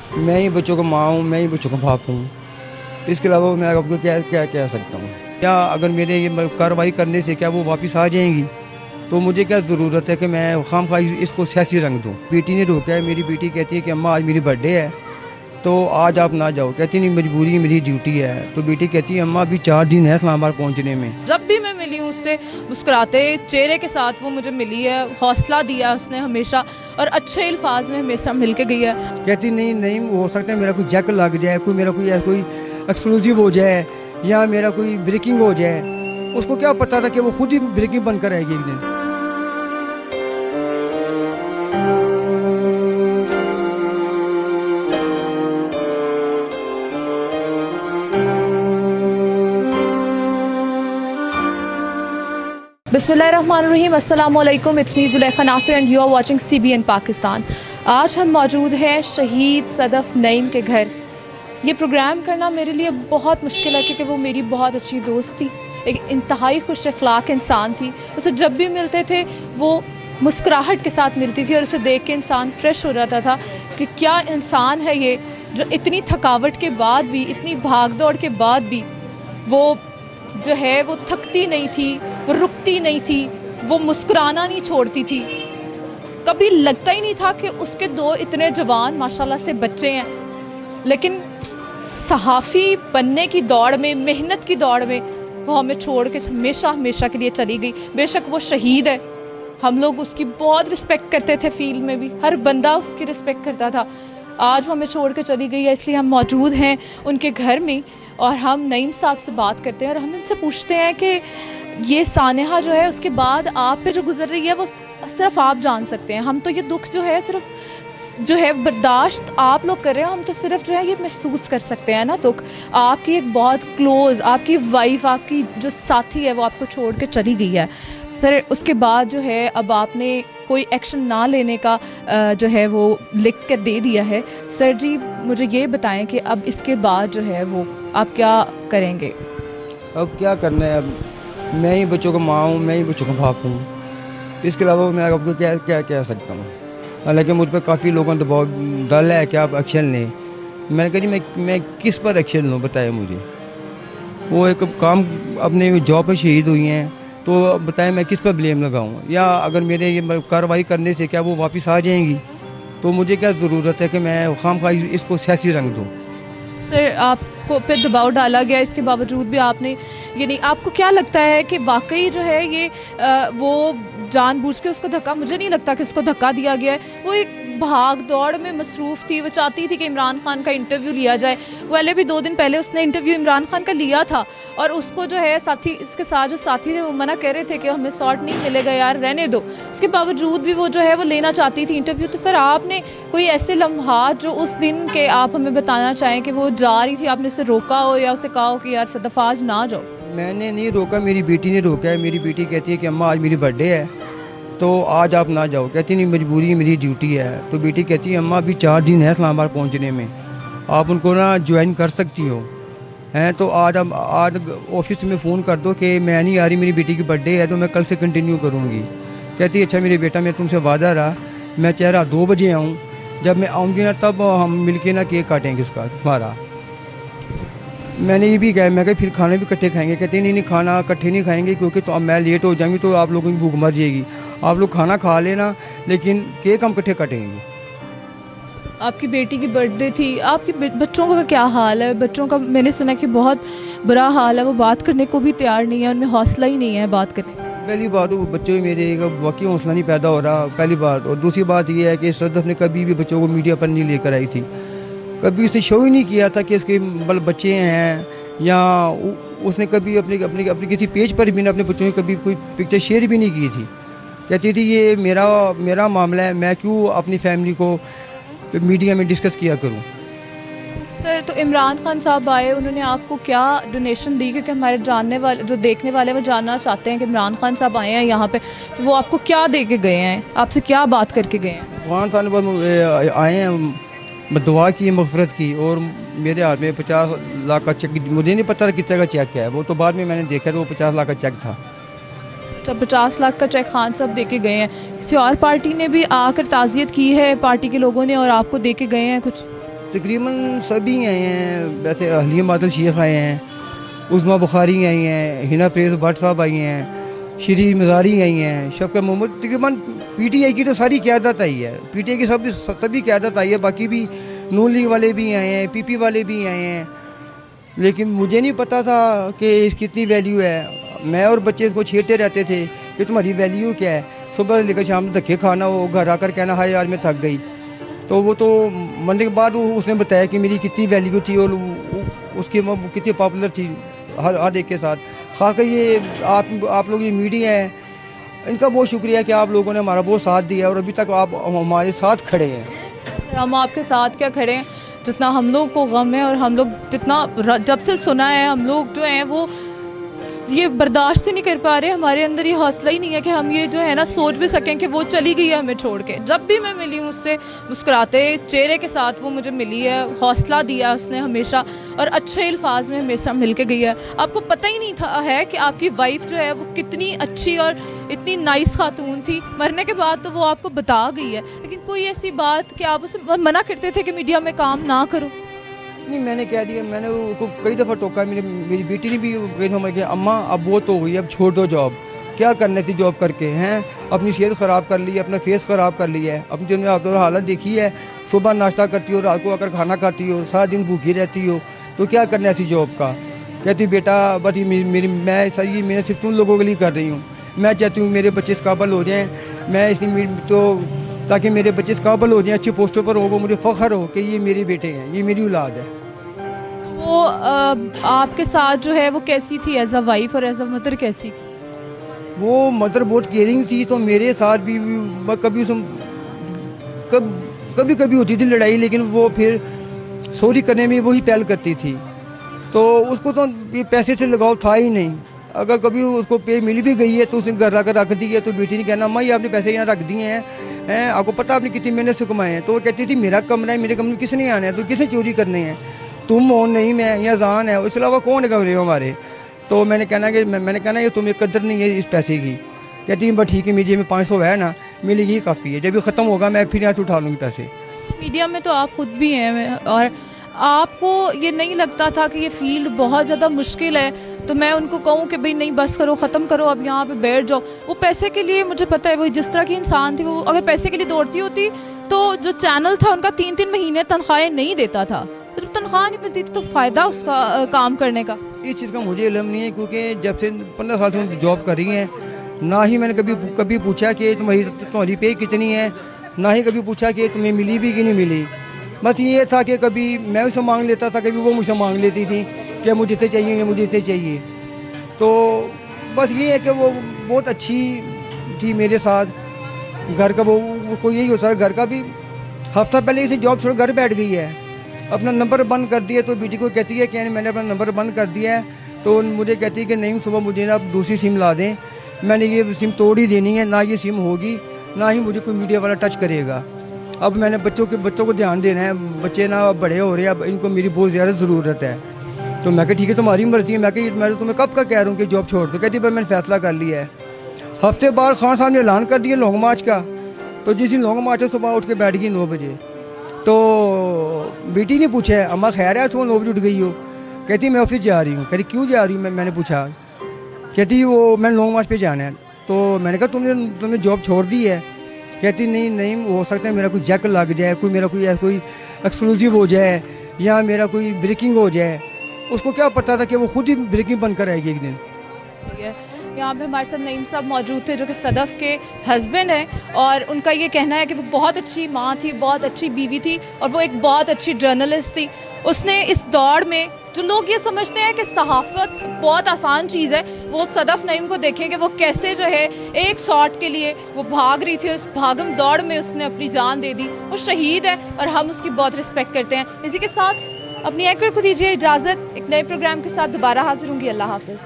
मैं ही बच्चों का माँ हूँ, मैं ही बच्चों का बाप हूँ। इसके अलावा मैं आपको क्या क्या कह सकता हूँ? क्या अगर मेरे ये कार्रवाई करने से क्या वो वापस आ जाएंगी? तो मुझे क्या ज़रूरत है कि मैं खामखा इसको सियासी रंग दूँ? बेटी ने रोका है, मेरी बेटी कहती है कि अम्मा आज मेरी बर्थडे है, तो आज आप ना जाओ। कहती नहीं मजबूरी है, मेरी ड्यूटी है। तो बेटी कहती है अम्मा अभी 4 दिन है इस्लामाबाद पहुँचने में। जब भी मैं मिली हूँ उससे मुस्कुराते चेहरे के साथ वो मुझे मिली है, हौसला दिया उसने हमेशा और अच्छे अल्फाज में हमेशा मिल के गई है। कहती नहीं नहीं हो सकता है मेरा कोई जैक लग जाए, मेरा कोई एक्सक्लूसिव हो जाए या मेरा कोई ब्रेकिंग हो जाए। उसको क्या पता था कि वो खुद ही ब्रेकिंग बंद कर आएगी एक दिन। बिस्मिल्लाहिर्रहमानिर्रहीम, अस्सलाम वालेकुम, it's me Zulekha Nasir and you are watching CBN Pakistan. आज हम मौजूद हैं शहीद सदफ़ नईम के घर। ये प्रोग्राम करना मेरे लिए बहुत मुश्किल है क्योंकि वो मेरी बहुत अच्छी दोस्त थी, एक इंतहाई खुश अखलाक इंसान थी। उसे जब भी मिलते थे वो मुस्कुराहट के साथ मिलती थी और उसे देख के इंसान फ्रेश हो जाता था कि क्या इंसान है ये, जो इतनी थकावट के बाद भी, इतनी भाग दौड़ के बाद भी वो जो है वो थकती नहीं थी, वो रुकती नहीं थी, वो मुस्कुराना नहीं छोड़ती थी। कभी लगता ही नहीं था कि उसके 2 इतने जवान माशाल्लाह से बच्चे हैं, लेकिन सहाफ़ी बनने की दौड़ में, मेहनत की दौड़ में वो हमें छोड़ के हमेशा हमेशा के लिए चली गई। बेशक वो शहीद है, हम लोग उसकी बहुत रिस्पेक्ट करते थे, फील्ड में भी हर बंदा उसकी रिस्पेक्ट करता था। आज वो हमें छोड़ के चली गई है, इसलिए हम मौजूद हैं उनके घर में और हम नईम साहब से बात करते हैं और हम उनसे पूछते हैं कि ये सानेहा जो है उसके बाद आप पे जो गुजर रही है वो सिर्फ आप जान सकते हैं। हम तो ये दुख जो है सिर्फ जो है बर्दाश्त आप लोग कर रहे हैं, हम तो सिर्फ जो है ये महसूस कर सकते हैं ना दुख। आपकी एक बहुत क्लोज़, आपकी वाइफ, आपकी जो साथी है वो आपको छोड़ के चली गई है सर। उसके बाद जो है अब आपने कोई एक्शन ना लेने का जो है वो लिख कर दे दिया है। सर जी मुझे ये बताएं कि अब इसके बाद जो है वो आप क्या करेंगे? अब क्या करना है? अब मैं ही बच्चों का माँ हूँ, मैं ही बच्चों का बाप हूँ। इसके अलावा मैं आपको क्या क्या कह सकता हूँ? हालांकि मुझ पर काफ़ी लोगों ने दबाव डाला है कि आप एक्शन लें। मैंने कहा जी मैं किस पर एक्शन लूँ बताएं मुझे। वो एक काम अपने जॉब पर शहीद हुई हैं, तो बताएं मैं किस पर ब्लेम लगाऊं? या अगर मेरे ये कार्रवाई करने से क्या वो वापस आ जाएंगी? तो मुझे क्या ज़रूरत है कि मैं खामखा इसको सियासी रंग दूँ? सर आपको पे दबाव डाला गया, इसके बावजूद भी आपने ये नहीं, आपको क्या लगता है कि वाकई जो है ये वो जानबूझ के उसको धक्का, मुझे नहीं लगता कि उसको धक्का दिया गया है। वो एक भाग दौड़ में मसरूफ़ थी, वो चाहती थी कि इमरान खान का इंटरव्यू लिया जाए। पहले भी 2 दिन पहले उसने इंटरव्यू इमरान खान का लिया था और उसको जो है साथी, इसके साथ जो साथी थे वो मना कह रहे थे कि हमें शॉट नहीं मिलेगा यार, रहने दो। उसके बावजूद भी वो जो है वो लेना चाहती थी इंटरव्यू। तो सर आपने कोई ऐसे लम्हात जो उस दिन के आप हमें बताना चाहें कि वो जा रही थी, आपने उसे रोका हो या उसे कहा हो कि यार सदफ़ आज ना जाओ? मैंने नहीं रोका, मेरी बेटी ने रोका है। मेरी बेटी कहती है कि अम्मा आज मेरी बर्थडे है, तो आज आप ना जाओ। कहती नहीं मजबूरी है, मेरी ड्यूटी है। तो बेटी कहती है अम्मा अभी 4 दिन है इस्लामाबाद पहुंचने में, आप उनको ना ज्वाइन कर सकती हो हैं। तो आज ऑफिस में फ़ोन कर दो कि मैं नहीं आ रही, मेरी बेटी की बर्थडे है, तो मैं कल से कंटिन्यू करूँगी। कहती है अच्छा मेरे बेटा, मैं तुमसे वादा रहा, मैं चाह रहा 2 बजे आऊँ, जब मैं आऊँगी ना तब हम मिल के ना केक काटेंगे इसका तुम्हारा। मैंने ये भी कहा, मैं कहा फिर खाना भी इकट्ठे खाएंगे? कहते नहीं खाना इकट्ठे नहीं खाएंगे क्योंकि तो अब मैं लेट हो जाऊंगी तो आप लोगों की भूख मर जाएगी। आप लोग खाना खा लेना लेकिन केक हम इकट्ठे काटेंगे। आपकी बेटी की बर्थडे थी, आपके बच्चों का क्या हाल है? बच्चों का मैंने सुना कि बहुत बुरा हाल है, वो बात करने को भी तैयार नहीं है, उनमें हौसला ही नहीं है बात करने। पहली बात वो बच्चों मेरे वाकई हौसला नहीं पैदा हो रहा, पहली बात। और दूसरी बात ये है कि सदफ़ ने कभी भी बच्चों को मीडिया पर नहीं लेकर आई थी, कभी उसने शो ही नहीं किया था कि इसके बच्चे हैं, या उसने कभी अपने किसी पेज पर भी ना अपने बच्चों की कभी कोई पिक्चर शेयर भी नहीं की थी। कहती थी ये मेरा मामला है, मैं क्यों अपनी फैमिली को मीडिया में डिस्कस किया करूं। सर तो इमरान खान साहब आए, उन्होंने आपको क्या डोनेशन दी? क्योंकि हमारे जानने वाले जो देखने वाले वो जानना चाहते हैं कि इमरान खान साहब आए हैं यहाँ पे, तो वो आपको क्या दे के गए हैं, आपसे क्या बात करके गए हैं? खान साहब आए हैं, दुआ की, मग़फ़िरत की, और मेरे हाथ में 50 लाख का चेक, मुझे नहीं पता था कितने का चेक है, वो तो बाद में मैंने देखा तो वो 50 लाख का चेक था। जब 50 लाख का चेक खान साहब दे के गए हैं, किसी और पार्टी ने भी आकर ताज़ियत की है पार्टी के लोगों ने और आपको दे के गए हैं कुछ? तकरीबन सभी आए हैं। वैसे हलीम आदिल शेख आए हैं, उस्मा बुखारी आई हैं, हिना प्रेस भट्ट साहब आई हैं, श्री मज़ारी आई हैं, शफ़क़त मोहम्मद। तकरीबन पीटीआई की तो सारी क़यादत आई है, पीटीआई की सभी क़यादत आई है। बाकी भी नून लीग वाले भी आए हैं, पीपी वाले भी आए हैं। लेकिन मुझे नहीं पता था कि इसकी कितनी वैल्यू है। मैं और बच्चे इसको छेड़ते रहते थे कि तुम्हारी वैल्यू क्या है। सुबह लेकर शाम धक्के खाना, हो घर आकर कहना हाय यार मैं थक गई। तो वो तो मरने के बाद उसने बताया कि मेरी कितनी वैल्यू थी और उसकी वो कितनी पॉपुलर थी हर एक के साथ। खासकर ये आप लोग ये मीडिया है, इनका बहुत शुक्रिया कि आप लोगों ने हमारा बहुत साथ दिया और अभी तक आप हमारे साथ खड़े हैं। हम आपके साथ क्या खड़े हैं, जितना हम लोग को गम है और हम लोग जितना जब से सुना है हम लोग जो हैं वो ये बर्दाश्त ही नहीं कर पा रहे। हमारे अंदर ये हौसला ही नहीं है कि हम ये जो है ना सोच भी सकें कि वो चली गई है हमें छोड़ के। जब भी मैं मिली हूँ उससे मुस्कुराते चेहरे के साथ वो मुझे मिली है, हौसला दिया उसने हमेशा और अच्छे अल्फाज में हमेशा मिल के गई है। आपको पता ही नहीं था है कि आपकी वाइफ जो है वो कितनी अच्छी और इतनी नाइस खातून थी। मरने के बाद तो वो आपको बता गई है, लेकिन कोई ऐसी बात कि आप उसे मना करते थे कि मीडिया में काम ना करो? नहीं, मैंने कह दिया, मैंने उसको कई दफ़ा टोका। मेरी बेटी ने भी कही अम्मा अब वो तो हुई, अब छोड़ दो जॉब, क्या करने थी जॉब करके हैं। अपनी सेहत ख़राब कर ली है, अपना फेस ख़राब कर लिया है। अब जो आप लोग हालत देखी है, सुबह नाश्ता करती हो, रात को आकर खाना खाती हो, सारा दिन भूखी रहती हो, तो क्या करना है ऐसी जॉब का। कहती बेटा बस मैं सही मैंने सिर्फ तुम लोगों के लिए कर रही हूँ। मैं चाहती हूँ मेरे बच्चे इस काबिल हो जाएँ, मैं इसलिए तो ताकि मेरे बच्चे इस काबिल हो जाएँ, अच्छी पोस्टों पर हो, मुझे फ़ख्र हो कि ये मेरे बेटे हैं, ये मेरी औलाद है। वो आपके साथ जो है वो कैसी थी एज अ वाइफ और एज अ मदर कैसी थी? वो मदर बहुत केयरिंग थी, तो मेरे साथ भी कभी कभी होती थी लड़ाई, लेकिन वो फिर सॉरी करने में वही पहल करती थी। तो उसको तो पैसे से लगाव था ही नहीं। अगर कभी उसको पे मिल भी गई है तो उसने घर आकर रख दी है, तो बेटी ने कहना अम्मा ये आपने पैसे यहाँ रख दिए हैं, आपको पता आपने कितनी मेहनत से कमाए हैं। तो वो कहती थी मेरा कमरा है, मेरे कमरे में किसने आना है, तो किसने चोरी करने हैं, तुम हो नहीं मैं, या जान है, उसके अलावा कौन कमरे हो हमारे। तो मैंने कहना कि तुम्हें कदर नहीं है इस पैसे की। कहती बस ठीक है, मीडिया में 500 है ना, मेरे लिए काफ़ी है, जब ये ख़त्म होगा मैं फिर यहाँ से उठा लूँगी पैसे। मीडिया में तो आप खुद भी हैं और आपको ये नहीं लगता था कि ये फील्ड बहुत ज़्यादा मुश्किल है, तो मैं उनको कहूँ कि भाई नहीं बस करो, ख़त्म करो, अब यहाँ पे बैठ जाओ। वो पैसे के लिए, मुझे पता है वो जिस तरह की इंसान थी, वो अगर पैसे के लिए दौड़ती होती तो जो चैनल था उनका 3-3 महीने तनख्वाहें नहीं देता था। तो जब तनख्वाह नहीं मिलती थी तो फ़ायदा उसका काम करने का। इस चीज़ का मुझे इल्म नहीं है, क्योंकि जब से 15 साल से जॉब कर रही हैं, ना ही मैंने कभी पूछा कि तुम्हारी पे कितनी है, ना ही कभी पूछा कि तुम्हें मिली भी कि नहीं मिली। बस ये था कि कभी मैं उससे मांग लेता था, कभी वो मुझे मांग लेती थी कि मुझे इतने चाहिए, मुझे इतने चाहिए। तो बस ये है कि वो बहुत अच्छी थी मेरे साथ। घर का वो कोई यही होता है, घर का भी हफ्ता पहले इसे जॉब छोड़ घर बैठ गई है, अपना नंबर बंद कर दिया। तो बेटी को कहती है कि मैंने अपना नंबर बंद कर दिया है, तो मुझे कहती है कि नहीं सुबह मुझे ना दूसरी सिम ला दें, मैंने ये सिम तोड़ ही देनी है, ना ये सिम होगी, ना ही मुझे कोई मीडिया वाला टच करेगा। अब मैंने बच्चों को ध्यान देना है, बच्चे ना बड़े हो रहे हैं, अब इनको मेरी बहुत ज़्यादा ज़रूरत है। तो मैं कहा ठीक है तुम्हारी मर्ज़ी है। मैं तुम्हें कब का कह रहा हूँ कि जॉब छोड़ दो। कहती भाई मैंने फ़ैसला कर लिया है। हफ्ते बाद खान साहब ने ऐलान कर दिया लॉन्ग मार्च का, तो जिस दिन लॉन्ग मार्च है सुबह उठ के बैठ गई 9 बजे। तो बेटी ने पूछा अम्मा खैर है, सुबह 9 बजे उठ गई हो। कहती मैं ऑफिस जा रही हूँ। कहती क्यों जा रही हूँ? मैंने पूछा। कहती वो मैंने लॉन्ग मार्च पे जाना है। तो मैंने कहा तुमने जॉब छोड़ दी है? कहती नहीं हो सकता है मेरा कोई जैक लग जाए, मेरा कोई एक्सक्लूसिव हो जाए, या मेरा कोई ब्रेकिंग हो जाए। उसको क्या पता था कि वो खुद ही ब्रेकिंग बनकर आएगी एक दिन। यहाँ पे हमारे साथ नईम साहब मौजूद थे जो कि सदफ़ के हस्बैंड हैं, और उनका ये कहना है कि वो बहुत अच्छी माँ थी, बहुत अच्छी बीवी थी, और वो एक बहुत अच्छी जर्नलिस्ट थी। उसने इस दौड़ में जो लोग ये समझते हैं कि सहाफ़त बहुत आसान चीज़ है, वो सदफ़ नईम को देखें कि वो कैसे जो है एक शॉट के लिए वो भाग रही थी और उस भागम दौड़ में उसने अपनी जान दे दी। वो शहीद है और हम उसकी बहुत रिस्पेक्ट करते हैं। इसी के साथ अपनी एंकर को दीजिए इजाज़त। एक नए प्रोग्राम के साथ दोबारा हाजिर होंगी। अल्लाह हाफ़िज़।